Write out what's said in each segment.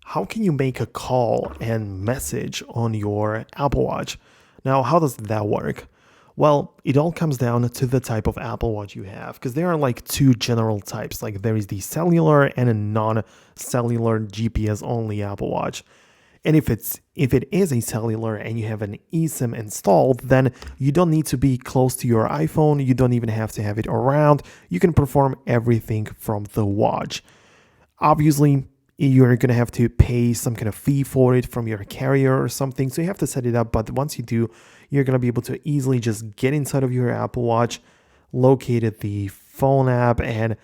how can you make a call and message on your Apple Watch? Now, how does that work? Well, it all comes down to the type of Apple Watch you have, because there are like two general types. Like there is the cellular and a non-cellular GPS only Apple Watch. And if it is a cellular and you have an eSIM installed, then you don't need to be close to your iPhone. You don't even have to have it around. You can perform everything from the watch. Obviously, you're going to have to pay some kind of fee for it from your carrier or something. So you have to set it up. But once you do, you're going to be able to easily just get inside of your Apple Watch, locate it, the phone app, and,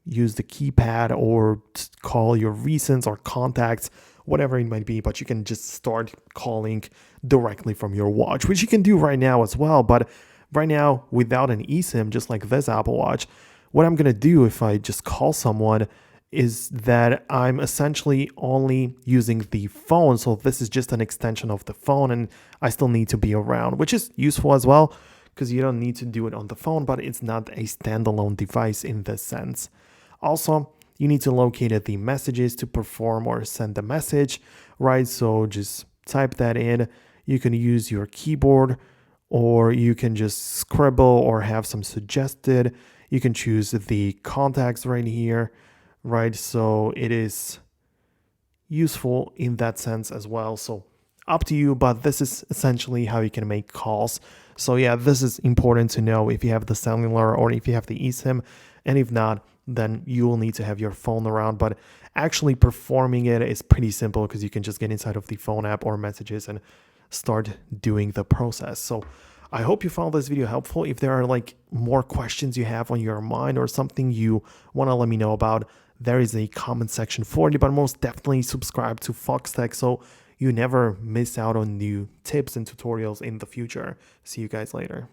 use the keypad or call your recents or contacts, whatever it might be. But you can just start calling directly from your watch, which you can do right now as well. But right now, without an eSIM, just like this Apple Watch, what I'm going to do if I just call someone is that I'm essentially only using the phone. So this is just an extension of the phone, and I still need to be around, which is useful as well because you don't need to do it on the phone, but it's not a standalone device in this sense. Also, you need to locate the messages to perform or send a message, right? So just type that in. You can use your keyboard, or you can just scribble or have some suggested. You can choose the contacts right here, right? So it is useful in that sense as well. So up to you, but this is essentially how you can make calls. So yeah, this is important to know if you have the cellular or if you have the eSIM, and if not, then you will need to have your phone around. But actually performing it is pretty simple because you can just get inside of the phone app or messages and start doing the process. So I hope you found this video helpful. If there are like more questions you have on your mind or something you want to let me know about, there is a comment section for you. But most definitely subscribe to Foxtecc so you never miss out on new tips and tutorials in the future. See you guys later.